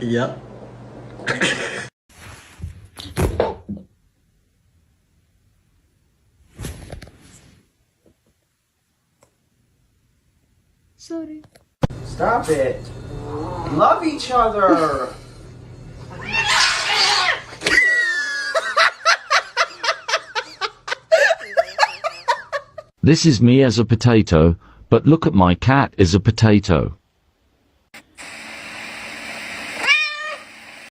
Yep. Sorry. Stop it. Love each other. This is me as a potato, but look at my cat is a potato.